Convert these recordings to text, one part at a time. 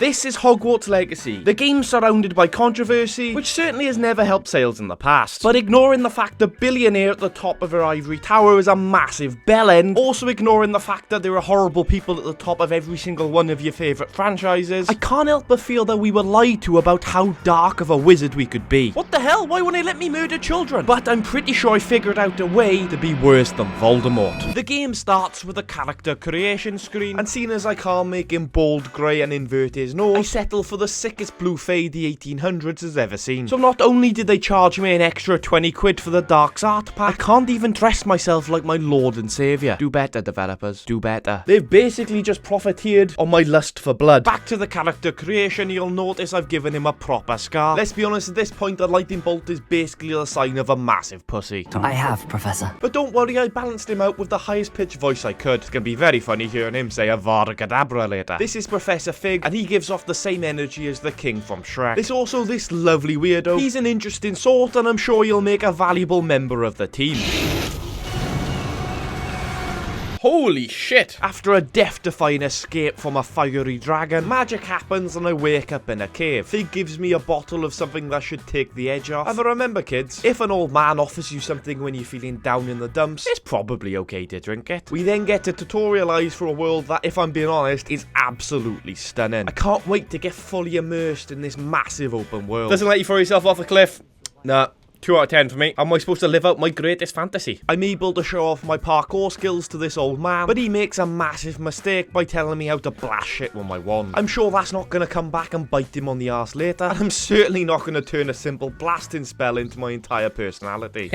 This is Hogwarts Legacy. The game's surrounded by controversy, which certainly has never helped sales in the past. But ignoring the fact that billionaire at the top of her ivory tower is a massive bellend, also ignoring the fact that there are horrible people at the top of every single one of your favourite franchises, I can't help but feel that we were lied to about how dark of a wizard we could be. What the hell? Why won't they let me murder children? But I'm pretty sure I figured out a way to be worse than Voldemort. The game starts with a character creation screen, and seeing as I can't make him bold grey and invert his nose, I settle for the sickest blue fade the 1800s has ever seen. So not only did they charge me an extra 20 quid for the Dark's art pack, I can't even dress myself like my lord and saviour. Do better, developers. Do better. They've basically just profiteered on my lust for blood. Back to the character creation, you'll notice I've given him a proper scar. Let's be honest, at this point the lightning bolt is basically the sign of a massive pussy. I have, Professor. But don't worry, I balanced him out with the highest pitched voice I could. It's gonna be very funny hearing him say Avada Kedavra later. This is Professor Fig, and he gives off the same energy as the king from Shrek. There's also this lovely weirdo. He's an interesting sort, and I'm sure he'll make a valuable member of the team. Holy shit! After a death-defying escape from a fiery dragon, magic happens and I wake up in a cave. Fig gives me a bottle of something that should take the edge off. And remember kids, if an old man offers you something when you're feeling down in the dumps, it's probably okay to drink it. We then get to tutorialize for a world that, if I'm being honest, is absolutely stunning. I can't wait to get fully immersed in this massive open world. Doesn't let you throw yourself off a cliff? Nah. 2 out of 10 for me. How am I supposed to live out my greatest fantasy? I'm able to show off my parkour skills to this old man, but he makes a massive mistake by telling me how to blast shit with my wand. I'm sure that's not going to come back and bite him on the arse later, and I'm certainly not going to turn a simple blasting spell into my entire personality.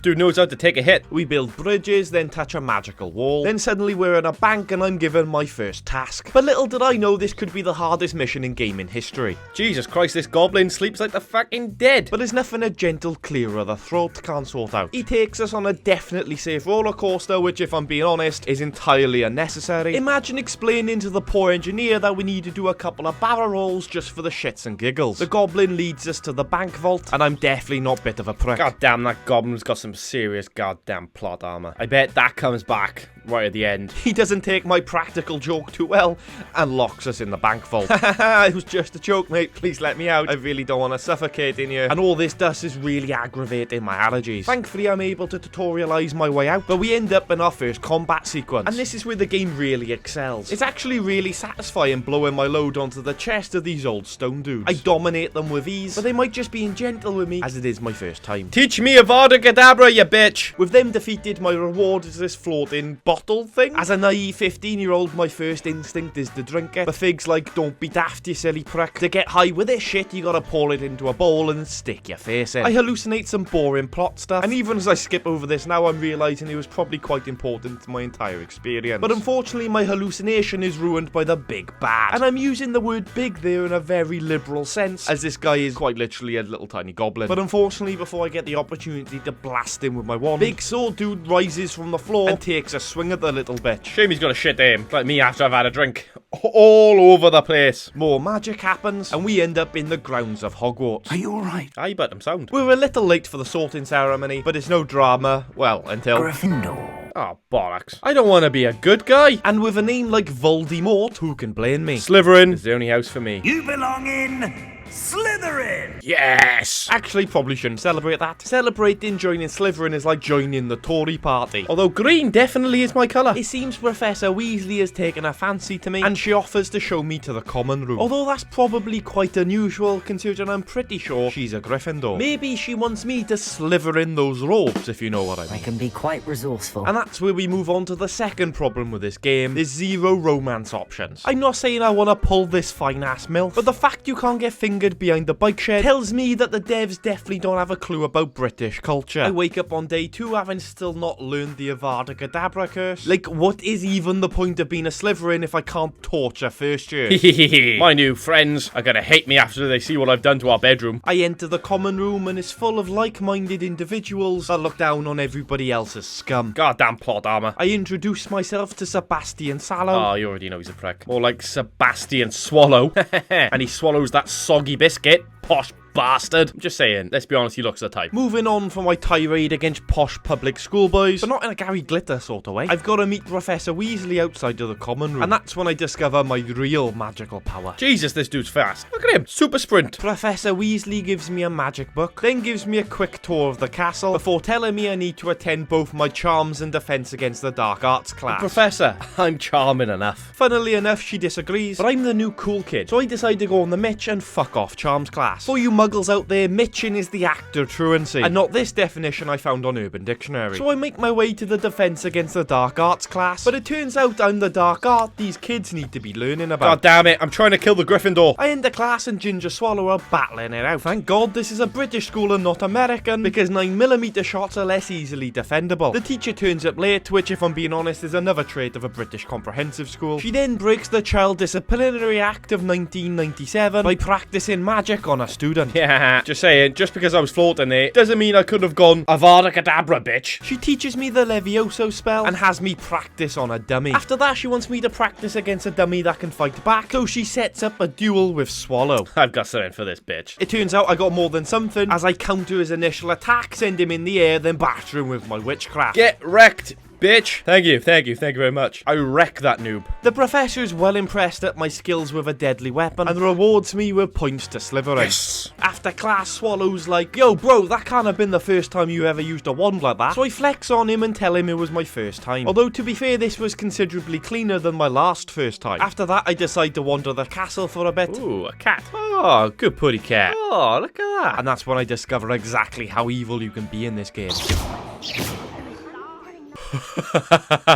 Dude knows how to take a hit. We build bridges, then touch a magical wall. Then suddenly we're in a bank and I'm given my first task. But little did I know this could be the hardest mission in gaming history. Jesus Christ, this goblin sleeps like the fucking dead. But there's nothing a gentle clear of the throat can't sort out. He takes us on a definitely safe roller coaster, which if I'm being honest, is entirely unnecessary. Imagine explaining to the poor engineer that we need to do a couple of barrel rolls just for the shits and giggles. The goblin leads us to the bank vault, and I'm definitely not bit of a prick. God damn, that goblin's got some serious goddamn plot armor. I bet that comes back right at the end. He doesn't take my practical joke too well and locks us in the bank vault. It was just a joke, mate. Please let me out. I really don't want to suffocate in here. And all this dust is really aggravating my allergies. Thankfully, I'm able to tutorialize my way out, but we end up in our first combat sequence. And this is where the game really excels. It's actually really satisfying blowing my load onto the chest of these old stone dudes. I dominate them with ease, but they might just be gentle with me as it is my first time. Teach me Avada Kedavra, you bitch! With them defeated, my reward is this floating bottle thing. As a naive 15-year-old, my first instinct is to drink it. But Fig's like, don't be daft, you silly prick. To get high with this shit, you gotta pour it into a bowl and stick your face in. I hallucinate some boring plot stuff, and even as I skip over this now, I'm realising it was probably quite important to my entire experience. But unfortunately, my hallucination is ruined by the big bad. And I'm using the word big there in a very liberal sense, as this guy is quite literally a little tiny goblin. But unfortunately, before I get the opportunity to blast him with my wand, big sword dude rises from the floor and takes a swing at the little bitch. Shame he's got a shit aim, like me after I've had a drink. All over the place. More magic happens, and we end up in the grounds of Hogwarts. Are you alright? Aye, but I'm sound. We're a little late for the sorting ceremony, but it's no drama. Well, until... Gryffindor. Oh, bollocks. I don't want to be a good guy. And with a name like Voldemort, who can blame me? Slytherin is the only house for me. You belong in Slytherin! Yes! Actually, probably shouldn't celebrate that. Celebrating joining Slytherin is like joining the Tory party. Although green definitely is my colour. It seems Professor Weasley has taken a fancy to me, and she offers to show me to the common room. Although that's probably quite unusual, considering I'm pretty sure she's a Gryffindor. Maybe she wants me to slither in those robes, if you know what I mean. I can be quite resourceful. And that's where we move on to the second problem with this game. There's zero romance options. I'm not saying I want to pull this fine-ass MILF, but the fact you can't get fingered behind the bike shed tells me that the devs definitely don't have a clue about British culture. I wake up on day 2 having still not learned the Avada Kedavra curse. Like, what is even the point of being a Slytherin if I can't torture first years? My new friends are gonna hate me after they see what I've done to our bedroom. I enter the common room and it's full of like-minded individuals that look down on everybody else's scum. Goddamn plot armor. I introduce myself to Sebastian Sallow. Oh, you already know he's a prick. More like Sebastian Swallow. And he swallows that soggy biscuit. Posh bastard. I'm just saying, let's be honest, he looks the type. Moving on from my tirade against posh public school boys, but not in a Gary Glitter sort of way. I've got to meet Professor Weasley outside of the common room, and that's when I discover my real magical power. Jesus, this dude's fast. Look at him, super sprint. Professor Weasley gives me a magic book, then gives me a quick tour of the castle, before telling me I need to attend both my charms and defense against the dark arts class. Professor, I'm charming enough. Funnily enough, she disagrees, but I'm the new cool kid, so I decide to go on the Mitch and fuck off charms class. For you muggles out there, Mitching is the act of truancy, and not this definition I found on Urban Dictionary. So I make my way to the defense against the dark arts class, but it turns out I'm the dark art these kids need to be learning about. God damn it, I'm trying to kill the Gryffindor. I enter class and Ginger Swallow are battling it out. Thank God this is a British school and not American, because 9mm shots are less easily defendable. The teacher turns up late, which if I'm being honest is another trait of a British comprehensive school. She then breaks the Child Disciplinary Act of 1997 by practicing magic on a student. Yeah, just saying, just because I was floating there, doesn't mean I could have gone Avada Kedavra, bitch. She teaches me the Levioso spell and has me practice on a dummy. After that, she wants me to practice against a dummy that can fight back, so she sets up a duel with Swallow. I've got something for this bitch. It turns out I got more than something, as I counter his initial attack, send him in the air, then batter him with my witchcraft. Get wrecked, bitch. Thank you very much. I wreck that noob. The professor is well impressed at my skills with a deadly weapon and rewards me with points to Slytherin. Yes. After class, Swallow's like, yo bro, that can't have been the first time you ever used a wand like that. So I flex on him and tell him it was my first time. Although to be fair, this was considerably cleaner than my last first time. After that, I decide to wander the castle for a bit. Ooh, a cat. Oh, good putty cat. Oh, look at that. And that's when I discover exactly how evil you can be in this game.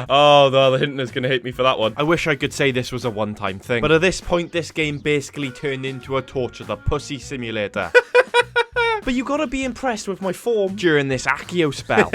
Oh no, the Hinton's gonna hate me for that one. I wish I could say this was a one-time thing, but at this point this game basically turned into a torture the pussy simulator. But you gotta be impressed with my form during this Accio spell.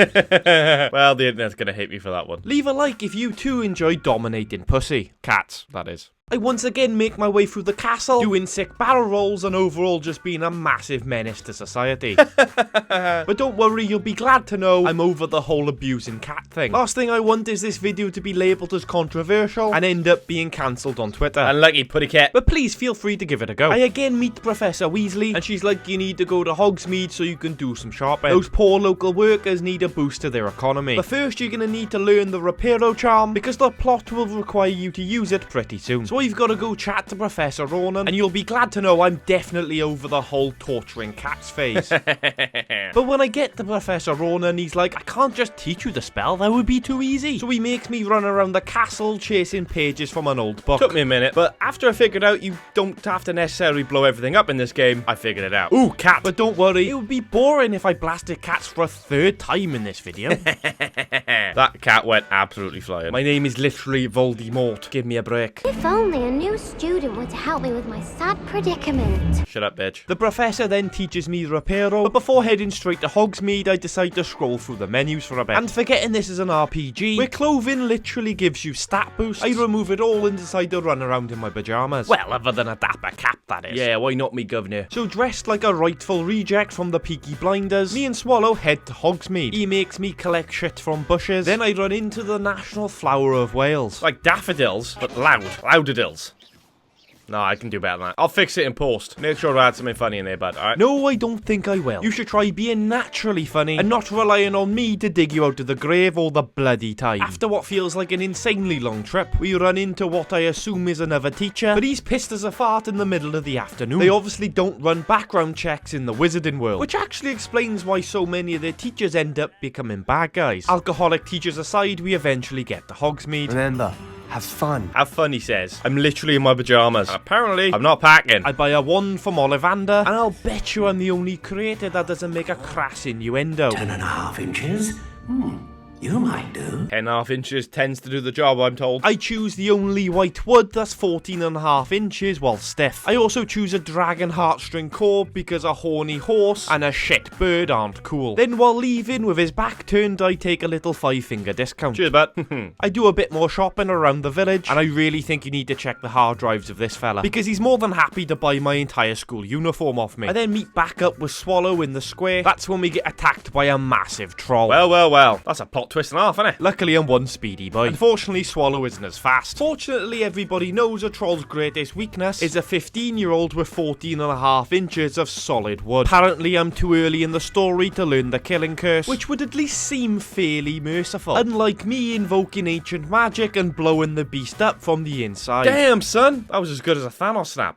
Well, the Internet's gonna hate me for that one. Leave a like if you too enjoy dominating pussy. Cats, that is. I once again make my way through the castle, doing sick barrel rolls and overall just being a massive menace to society. But don't worry, you'll be glad to know I'm over the whole abusing cat thing. Last thing I want is this video to be labelled as controversial and end up being cancelled on Twitter. Unlucky putty cat. But please feel free to give it a go. I again meet Professor Weasley and she's like, you need to go to Hogsmeade so you can do some shopping. Those poor local workers need a boost to their economy. But first you're going to need to learn the Reparo charm because the plot will require you to use it pretty soon. So we've got to go chat to Professor Ronan, and you'll be glad to know I'm definitely over the whole torturing cats phase. But when I get to Professor Ronan, he's like, I can't just teach you the spell, that would be too easy. So he makes me run around the castle chasing pages from an old book. Took me a minute, but after I figured out you don't have to necessarily blow everything up in this game, I figured it out. Ooh, cat. But don't worry, it would be boring if I blasted cats for a third time in this video. That cat went absolutely flying. My name is literally Voldemort. Give me a break. If only a new student were to help me with my sad predicament. Shut up, bitch. The professor then teaches me Reparo, but before heading straight to Hogsmeade, I decide to scroll through the menus for a bit. And forgetting this is an RPG, where clothing literally gives you stat boosts, I remove it all and decide to run around in my pajamas. Well, other than a dapper cap, that is. Yeah, why not me, governor? So dressed like a rightful reject from the Peaky Blinders, me and Swallow head to Hogsmeade. He makes me collect shit from bushes, then I run into the national flower of Wales. Like daffodils, but loudadils. No, I can do better than that. I'll fix it in post. Make sure I add something funny in there, bud, alright? No, I don't think I will. You should try being naturally funny and not relying on me to dig you out of the grave all the bloody time. After what feels like an insanely long trip, we run into what I assume is another teacher, but he's pissed as a fart in the middle of the afternoon. They obviously don't run background checks in the wizarding world, which actually explains why so many of their teachers end up becoming bad guys. Alcoholic teachers aside, we eventually get to Hogsmeade. Remember, have fun. Have fun, he says. I'm literally in my pajamas. Apparently, I'm not packing. I buy a wand from Ollivander, and I'll bet you I'm the only creator that doesn't make a crass innuendo. 10.5 inches? You might do. 10.5 inches tends to do the job, I'm told. I choose the only white wood that's 14.5 inches while stiff. I also choose a dragon heartstring core because a horny horse and a shit bird aren't cool. Then while leaving with his back turned, I take a little 5-finger discount. Cheers, bud. I do a bit more shopping around the village, and I really think you need to check the hard drives of this fella, because he's more than happy to buy my entire school uniform off me. I then meet back up with Swallow in the square. That's when we get attacked by a massive troll. Well, that's a plot plot twist and a half, innit? Luckily, I'm one speedy boy. Unfortunately, Swallow isn't as fast. Fortunately, everybody knows a troll's greatest weakness is a 15-year-old with 14.5 inches of solid wood. Apparently, I'm too early in the story to learn the killing curse, which would at least seem fairly merciful, unlike me invoking ancient magic and blowing the beast up from the inside. Damn, son, that was as good as a Thanos snap.